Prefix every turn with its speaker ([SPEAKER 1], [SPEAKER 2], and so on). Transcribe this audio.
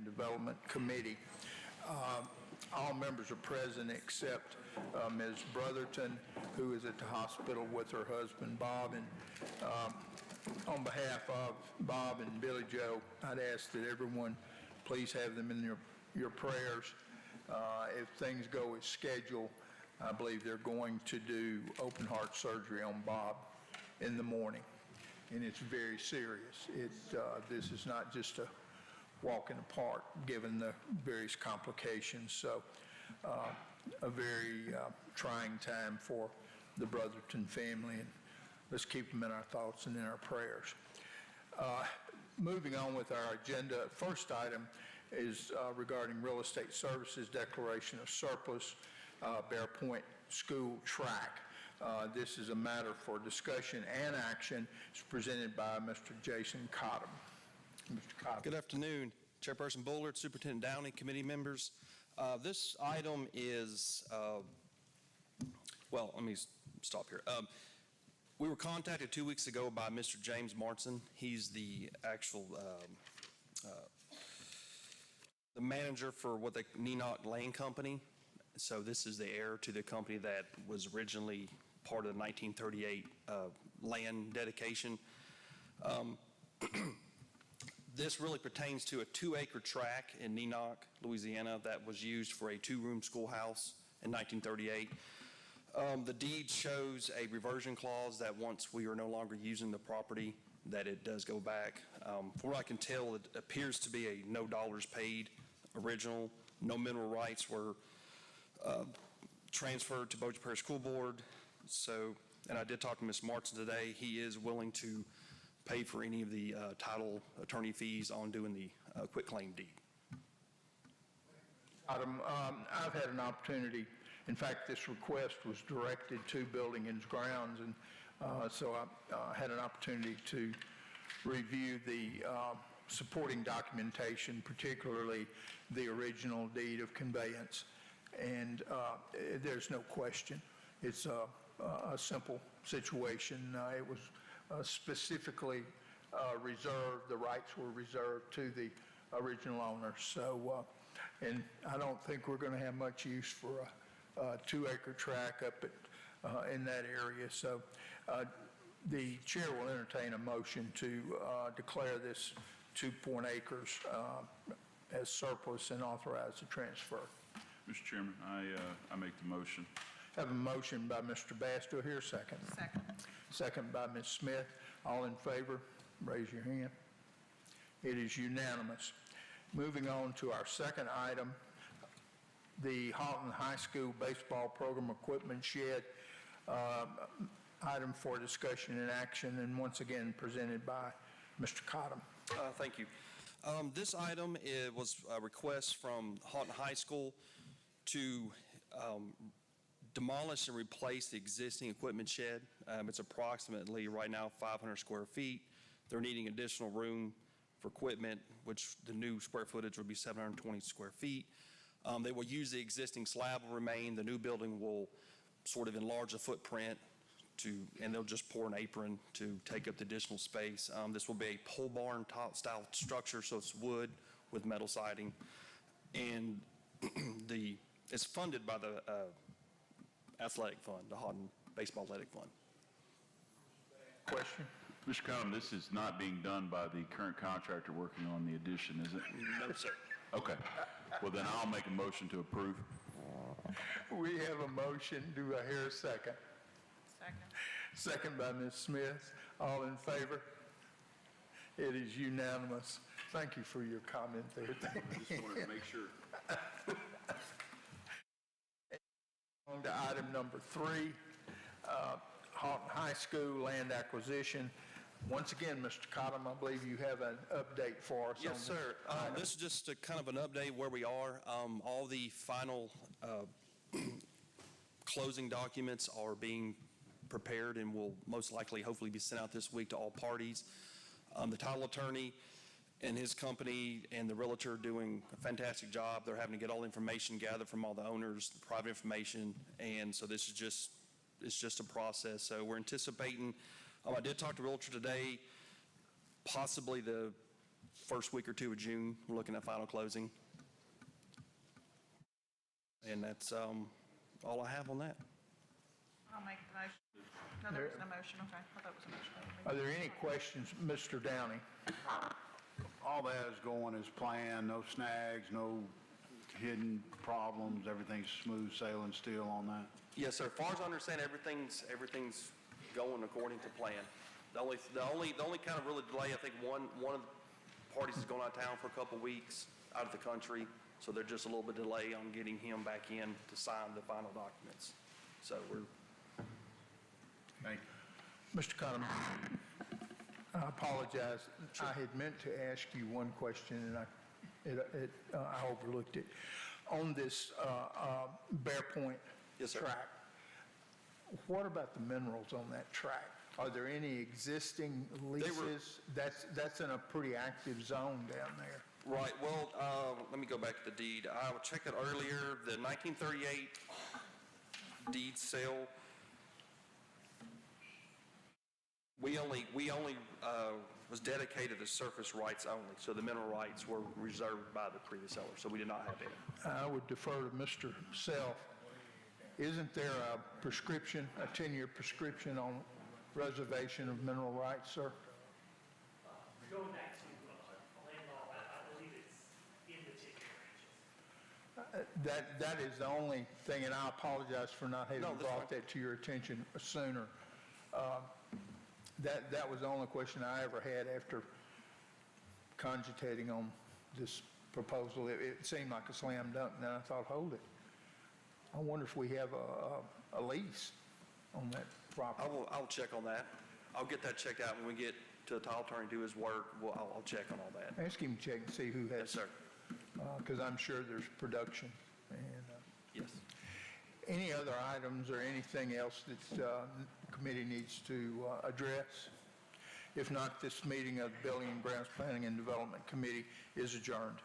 [SPEAKER 1] Development Committee. All members are present except Ms. Brotherton, who is at the hospital with her husband, Bob. And on behalf of Bob and Billy Joe, I'd ask that everyone please have them in your prayers. If things go as scheduled, I believe they're going to do open heart surgery on Bob in the morning, and it's very serious. This is not just a walk in the park, given the various complications. So a very trying time for the Brotherton family, and let's keep them in our thoughts and in our prayers. Moving on with our agenda, first item is regarding real estate services declaration of surplus, Bear Point School track. This is a matter for discussion and action. It's presented by Mr. Jason Cottom. Mr. Cottom.
[SPEAKER 2] Good afternoon, Chairperson Bullard, Superintendent Downey, committee members. This item is, well, let me stop here. We were contacted 2 weeks ago by Mr. James Martin. He's the actual the manager for what the Nenock Land Company. So this is the heir to the company that was originally part of the 1938 land dedication. This really pertains to a 2-acre tract in Nenock, Louisiana, that was used for a 2-room schoolhouse in 1938. The deed shows a reversion clause that once we are no longer using the property, that it does go back. From what I can tell, it appears to be a no dollars paid original. No mineral rights were transferred to Bossier Parish School Board. So, and I did talk to Ms. Martin today. He is willing to pay for any of the title attorney fees on doing the quitclaim deed.
[SPEAKER 1] Adam, I've had an opportunity. In fact, this request was directed to Building and Grounds, and so I had an opportunity to review the supporting documentation, particularly the original deed of conveyance, and there's no question. It's a simple situation. It was specifically reserved, the rights were reserved to the original owner. So, and I don't think we're going to have much use for a 2-acre tract up at, in that area. So the chair will entertain a motion to declare this 2 acres as surplus and authorize the transfer.
[SPEAKER 3] Mr. Chairman, I make the motion.
[SPEAKER 1] Have a motion by Mr. Bass. Do I hear a second?
[SPEAKER 4] Second.
[SPEAKER 1] Second by Ms. Smith. All in favor, raise your hand. It is unanimous. Moving on to our second item, the Halton High School baseball program equipment shed, item for discussion and action, and once again presented by Mr. Cottom.
[SPEAKER 2] Thank you. This item was a request from Halton High School to demolish and replace the existing equipment shed. It's approximately right now 500 square feet. They're needing additional room for equipment, which the new square footage would be 720 square feet. They will use the existing slab will remain. The new building will sort of enlarge the footprint and they'll just pour an apron to take up the additional space. This will be a pole barn style structure, so it's wood with metal siding. And it's funded by the athletic fund, the Halton Baseball Athletic Fund.
[SPEAKER 1] Question?
[SPEAKER 3] Mr. Cottom, this is not being done by the current contractor working on the addition, is it?
[SPEAKER 2] No, sir.
[SPEAKER 3] Okay. Well, then I'll make a motion to approve.
[SPEAKER 1] We have a motion. Do I hear a second?
[SPEAKER 4] Second.
[SPEAKER 1] Second by Ms. Smith. All in favor? It is unanimous. Thank you for your comment there.
[SPEAKER 3] I just wanted to make sure.
[SPEAKER 1] On to item number 3, Halton High School land acquisition. Once again, Mr. Cottom, I believe you have an update for us.
[SPEAKER 2] Yes, sir. This is just a kind of an update where we are. All the final closing documents are being prepared and will most likely hopefully be sent out this week to all parties. The title attorney and his company and the realtor are doing a fantastic job. They're having to get all the information gathered from all the owners, the private information, and so this is just a process. So we're anticipating, I did talk to the realtor today, possibly the first week or two of June, we're looking at final closing. And that's all I have on that.
[SPEAKER 4] I'll make the motion. No, there was no motion, okay. I thought it was a motion.
[SPEAKER 1] Are there any questions, Mr. Downey?
[SPEAKER 5] All that is going as planned, no snags, no hidden problems, everything's smooth sailing still on that?
[SPEAKER 2] Yes, sir. As far as I understand, everything's going according to plan. The only kind of really delay, I think one of the parties is going out of town for a couple of weeks, out of the country, so there's just a little bit of delay on getting him back in to sign the final documents. So we're,
[SPEAKER 5] Thank you.
[SPEAKER 1] Mr. Cottom, I apologize. I had meant to ask you one question, and I overlooked it. On this Bear Point
[SPEAKER 2] Yes, sir.
[SPEAKER 1] track, what about the minerals on that track? Are there any existing leases? That's in a pretty active zone down there.
[SPEAKER 2] right, well, let me go back to the deed. I checked it earlier, the 1938 deed sale, we only was dedicated to surface rights only, so the mineral rights were reserved by the previous owner, so we did not have any.
[SPEAKER 1] I would defer to Mr. Self. Isn't there a prescription, a 10-year prescription on reservation of mineral rights, sir?
[SPEAKER 6] Going back to land law, I believe it's in the chicken ranches.
[SPEAKER 1] That is the only thing, and I apologize for not having
[SPEAKER 2] No, that's
[SPEAKER 1] brought
[SPEAKER 2] fine.
[SPEAKER 1] that to your attention sooner. That was the only question I ever had after cogitating on this proposal. It seemed like a slam dunk, and then I thought, hold it. I wonder if we have a lease on that property.
[SPEAKER 2] I'll check on that. I'll get that checked out when we get to the title attorney do his work. I'll check on all that.
[SPEAKER 1] Ask him to check and see who
[SPEAKER 2] Yes,
[SPEAKER 1] has,
[SPEAKER 2] sir.
[SPEAKER 1] because I'm sure there's production. And
[SPEAKER 2] Yes.
[SPEAKER 1] any other items or anything else that the committee needs to address? If not, this meeting of the Building and Grounds Planning and Development Committee is adjourned.